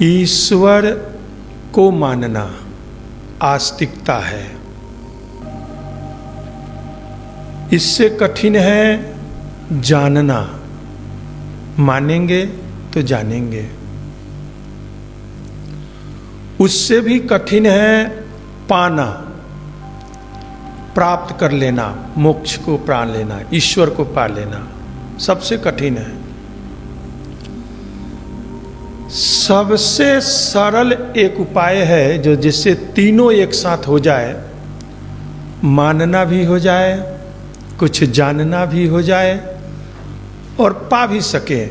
ईश्वर को मानना आस्तिकता है। इससे कठिन है जानना। मानेंगे तो जानेंगे। उससे भी कठिन है पाना, प्राप्त कर लेना, मोक्ष को पा लेना, ईश्वर को पा लेना सबसे कठिन है। सबसे सरल एक उपाय है जो जिससे तीनों एक साथ हो जाए, मानना भी हो जाए, कुछ जानना भी हो जाए और पा भी सके,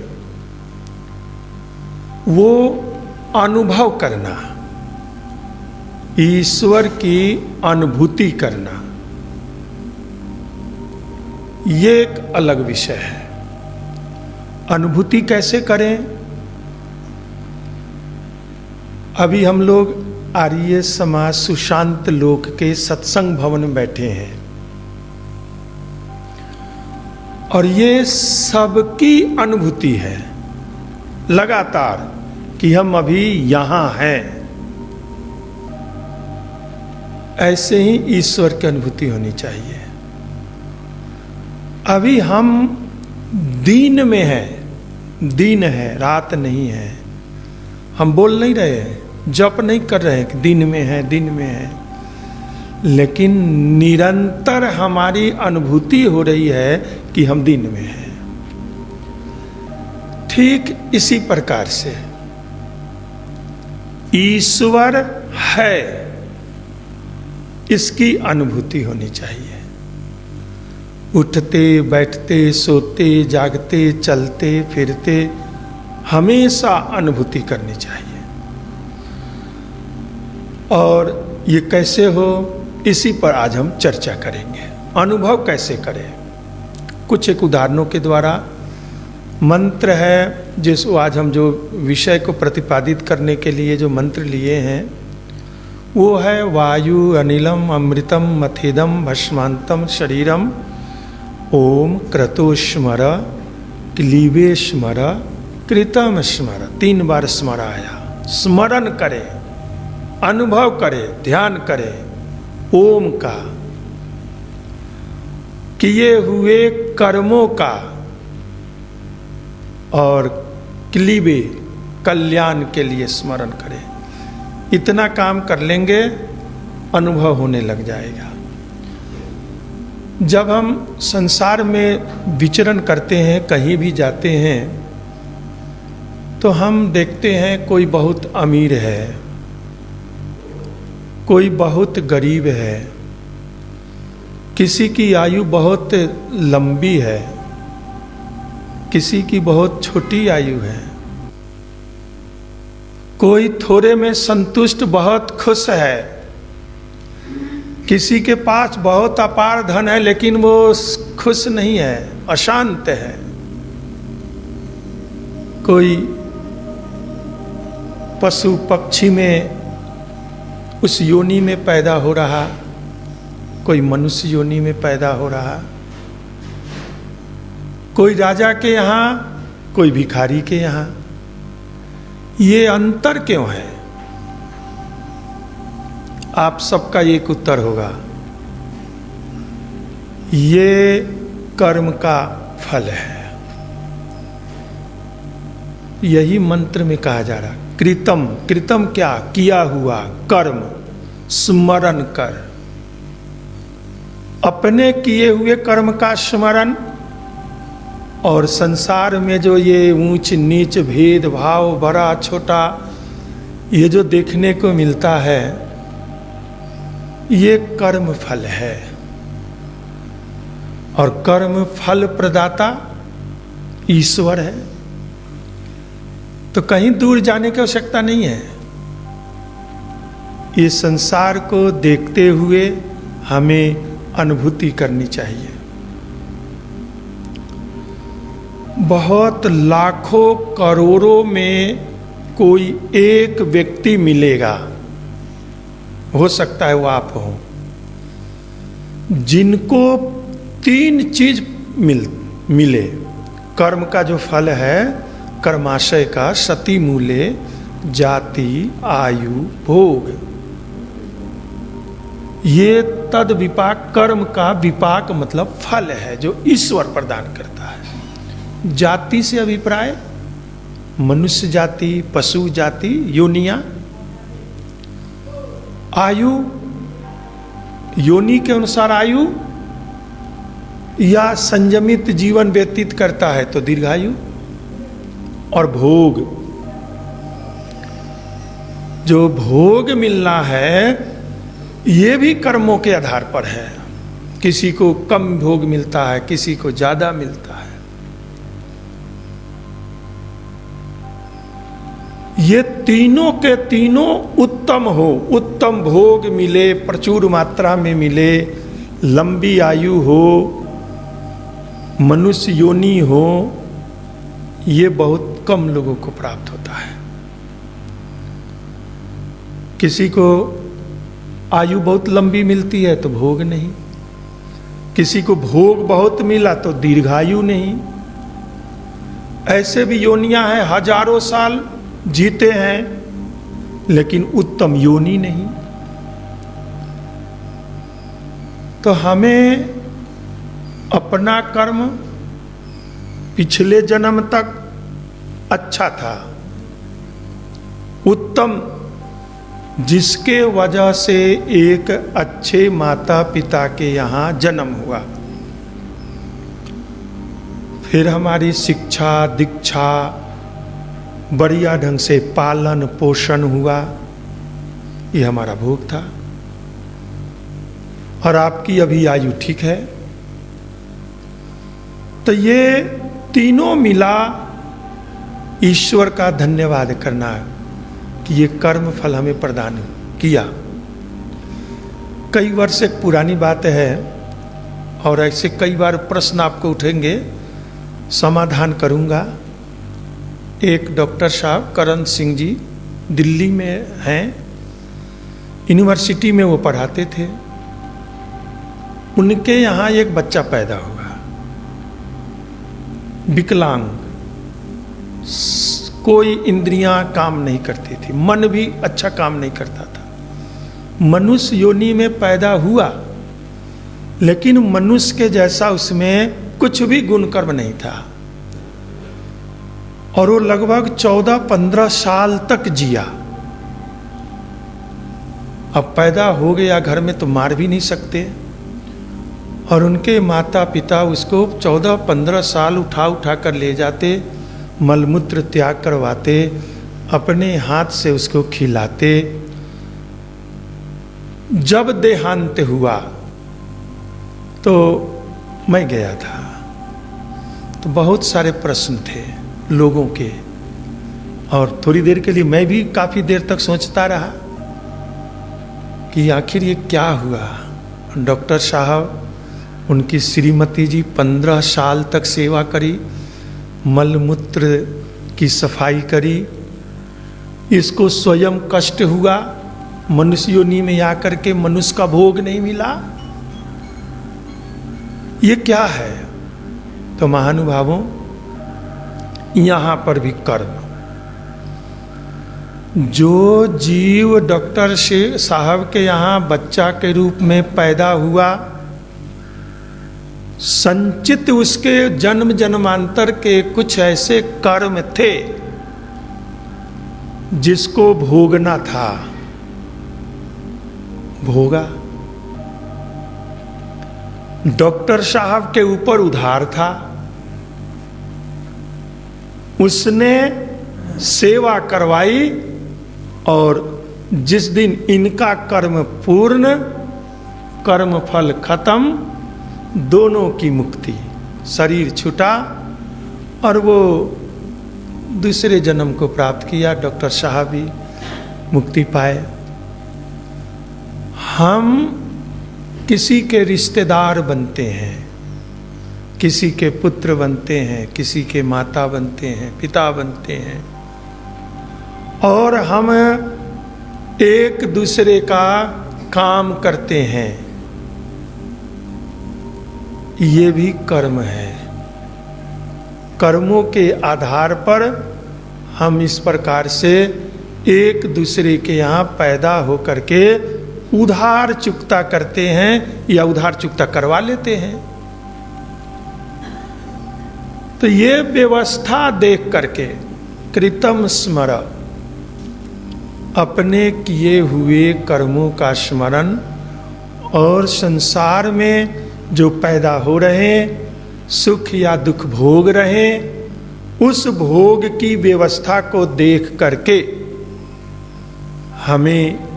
वो अनुभव करना, ईश्वर की अनुभूति करना। ये एक अलग विषय है। अनुभूति कैसे करें? अभी हम लोग आर्य समाज सुशांत लोक के सत्संग भवन में बैठे हैं और ये सबकी अनुभूति है लगातार कि हम अभी यहां हैं। ऐसे ही ईश्वर की अनुभूति होनी चाहिए। अभी हम दिन में हैं, दिन है, रात नहीं है। हम बोल नहीं रहे हैं, जप नहीं कर रहे हैं कि दिन में है, दिन में है, लेकिन निरंतर हमारी अनुभूति हो रही है कि हम दिन में हैं। ठीक इसी प्रकार से ईश्वर है, इसकी अनुभूति होनी चाहिए। उठते बैठते सोते जागते चलते फिरते हमेशा अनुभूति करनी चाहिए। और ये कैसे हो, इसी पर आज हम चर्चा करेंगे। अनुभव कैसे करें, कुछ एक उदाहरणों के द्वारा। मंत्र है जिसको आज हम जो विषय को प्रतिपादित करने के लिए जो मंत्र लिए हैं वो है वायु अनिलम अमृतम मथेदम भस्मांतम शरीरम ओम क्रतो स्मर क्लीबे स्मर कृतम स्मर। 3 बार स्मराया। स्मरण करे, अनुभव करे, ध्यान करे ओम का, किए हुए कर्मों का और क्लीबे कल्याण के लिए स्मरण करें। इतना काम कर लेंगे, अनुभव होने लग जाएगा। जब हम संसार में विचरण करते हैं, कहीं भी जाते हैं, तो हम देखते हैं कोई बहुत अमीर है, कोई बहुत गरीब है, किसी की आयु बहुत लंबी है, किसी की बहुत छोटी आयु है, कोई थोड़े में संतुष्ट बहुत खुश है, किसी के पास बहुत अपार धन है लेकिन वो खुश नहीं है, अशांत है। कोई पशु पक्षी में उस योनि में पैदा हो रहा, कोई मनुष्य योनि में पैदा हो रहा, कोई राजा के यहाँ, कोई भिखारी के यहाँ। ये अंतर क्यों है? आप सबका एक उत्तर होगा, ये कर्म का फल है। यही मंत्र में कहा जा रहा, कृतम। कृतम क्या? किया हुआ कर्म, स्मरण कर। अपने किए हुए कर्म का स्मरण और संसार में जो ये ऊंच नीच भेदभाव, बड़ा छोटा, ये जो देखने को मिलता है, ये कर्म फल है। और कर्म फल प्रदाता ईश्वर है। तो कहीं दूर जाने की आवश्यकता नहीं है। इस संसार को देखते हुए हमें अनुभूति करनी चाहिए। बहुत लाखों करोड़ों में कोई एक व्यक्ति मिलेगा, हो सकता है वो आप हो, जिनको 3 चीज मिले। कर्म का जो फल है, कर्माशय का, सति मूले जाति, आयु, भोग, ये तद विपाक, कर्म का विपाक मतलब फल है जो ईश्वर प्रदान करता है। जाति से अभिप्राय मनुष्य जाति, पशु जाति, योनिया। आयु, योनि के अनुसार आयु, या संयमित जीवन व्यतीत करता है तो दीर्घायु। और भोग, जो भोग मिलना है ये भी कर्मों के आधार पर है। किसी को कम भोग मिलता है, किसी को ज्यादा मिलता है। ये तीनों के तीनों उत्तम हो, उत्तम भोग मिले, प्रचुर मात्रा में मिले, लंबी आयु हो, मनुष्य योनि हो, ये बहुत कम लोगों को प्राप्त होता है। किसी को आयु बहुत लंबी मिलती है तो भोग नहीं, किसी को भोग बहुत मिला तो दीर्घायु नहीं। ऐसे भी योनियां हैं, हजारों साल जीते हैं लेकिन उत्तम योनि नहीं। तो हमें अपना कर्म पिछले जन्म तक अच्छा था, उत्तम, जिसके वजह से एक अच्छे माता पिता के यहाँ जन्म हुआ, फिर हमारी शिक्षा दीक्षा, बढ़िया ढंग से पालन पोषण हुआ, ये हमारा भोग था। और आपकी अभी आयु ठीक है। तो ये तीनों मिला ईश्वर का धन्यवाद करना कि ये कर्म फल हमें प्रदान किया। कई वर्ष एक पुरानी बात है और ऐसे कई बार प्रश्न आपको उठेंगे, समाधान करूंगा। एक डॉक्टर साहब करण सिंह जी दिल्ली में हैं, यूनिवर्सिटी में वो पढ़ाते थे। उनके यहाँ एक बच्चा पैदा हुआ, विकलांग, कोई इंद्रियां काम नहीं करती थी, मन भी अच्छा काम नहीं करता था। मनुष्य योनि में पैदा हुआ लेकिन मनुष्य के जैसा उसमें कुछ भी गुण कर्म नहीं था। और वो लगभग 14-15 साल तक जिया। अब पैदा हो गया घर में तो मार भी नहीं सकते, और उनके माता पिता उसको 14-15 साल उठा उठा कर ले जाते, मलमूत्र त्याग करवाते, अपने हाथ से उसको खिलाते। जब देहांत हुआ तो मैं गया था, तो बहुत सारे प्रश्न थे लोगों के, और थोड़ी देर के लिए मैं भी काफी देर तक सोचता रहा कि आखिर ये क्या हुआ। डॉक्टर साहब, उनकी श्रीमती जी 15 साल तक सेवा करी, मलमूत्र की सफाई करी। इसको स्वयं कष्ट हुआ, मनुष्य योनि में आकर के मनुष्य का भोग नहीं मिला। ये क्या है? तो महानुभावों, यहां पर भी कर्म। जो जीव डॉक्टर साहब के यहां बच्चा के रूप में पैदा हुआ, संचित उसके जन्म जन्मांतर के कुछ ऐसे कर्म थे जिसको भोगना था, भोगा। डॉक्टर साहब के ऊपर उधार था, उसने सेवा करवाई, और जिस दिन इनका कर्म पूर्ण, कर्म फल खत्म, दोनों की मुक्ति, शरीर छूटा और वो दूसरे जन्म को प्राप्त किया। डॉक्टर साहब भी मुक्ति पाए। हम किसी के रिश्तेदार बनते हैं, किसी के पुत्र बनते हैं, किसी के माता बनते हैं, पिता बनते हैं, और हम एक दूसरे का काम करते हैं। ये भी कर्म है। कर्मों के आधार पर हम इस प्रकार से एक दूसरे के यहाँ पैदा होकर के उधार चुकता करते हैं या उधार चुकता करवा लेते हैं। तो ये व्यवस्था देख करके कृतम स्मर, अपने किए हुए कर्मों का स्मरण और संसार में जो पैदा हो रहे सुख या दुख भोग रहे, उस भोग की व्यवस्था को देख करके हमें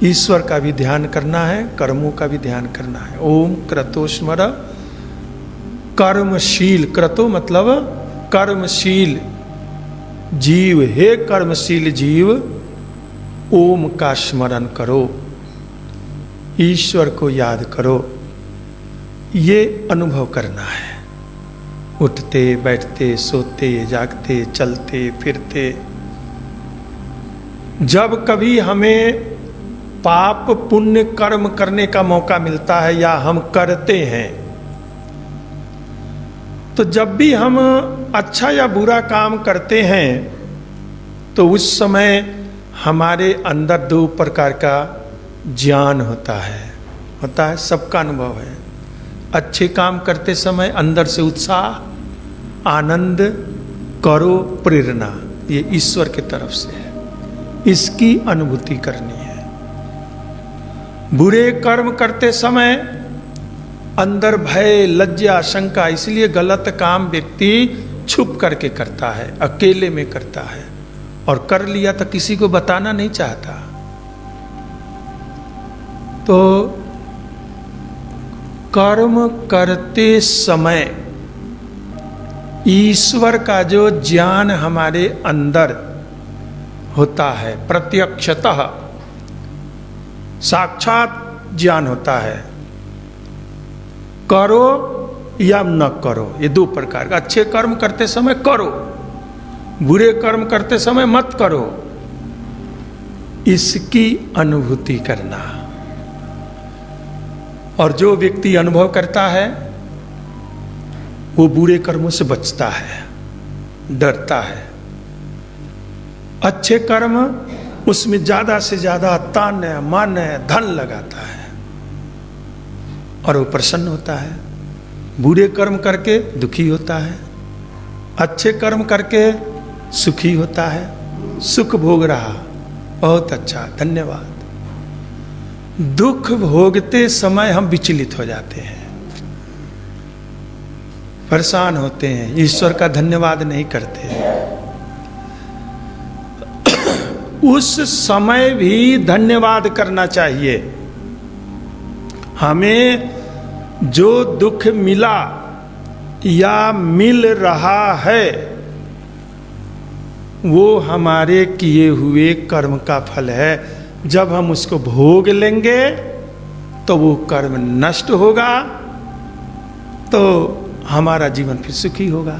ईश्वर का भी ध्यान करना है, कर्मों का भी ध्यान करना है। ओम क्रतो स्मर, कर्मशील, क्रतो मतलब कर्मशील जीव, हे कर्मशील जीव ओम का स्मरण करो, ईश्वर को याद करो। ये अनुभव करना है, उठते बैठते सोते जागते चलते फिरते। जब कभी हमें पाप पुण्य कर्म करने का मौका मिलता है या हम करते हैं, तो जब भी हम अच्छा या बुरा काम करते हैं तो उस समय हमारे अंदर दो प्रकार का ज्ञान होता है, सबका अनुभव है। अच्छे काम करते समय अंदर से उत्साह, आनंद, करो, प्रेरणा, ये ईश्वर की तरफ से है, इसकी अनुभूति करनी है। बुरे कर्म करते समय अंदर भय, लज्जा, शंका, इसलिए गलत काम व्यक्ति छुप करके करता है, अकेले में करता है, और कर लिया तो किसी को बताना नहीं चाहता। तो कर्म करते समय ईश्वर का जो ज्ञान हमारे अंदर होता है, प्रत्यक्षतः साक्षात ज्ञान होता है, करो या न करो, ये दो प्रकार का। अच्छे कर्म करते समय करो, बुरे कर्म करते समय मत करो, इसकी अनुभूति करना। और जो व्यक्ति अनुभव करता है वो बुरे कर्मों से बचता है, डरता है। अच्छे कर्म उसमें ज्यादा से ज्यादा तन मन धन लगाता है और वो प्रसन्न होता है। बुरे कर्म करके दुखी होता है, अच्छे कर्म करके सुखी होता है, सुख भोग रहा, बहुत अच्छा, धन्यवाद। दुख भोगते समय हम विचलित हो जाते हैं, परेशान होते हैं, ईश्वर का धन्यवाद नहीं करते। उस समय भी धन्यवाद करना चाहिए। हमें जो दुख मिला या मिल रहा है वो हमारे किए हुए कर्म का फल है। जब हम उसको भोग लेंगे तो वो कर्म नष्ट होगा, तो हमारा जीवन फिर सुखी होगा।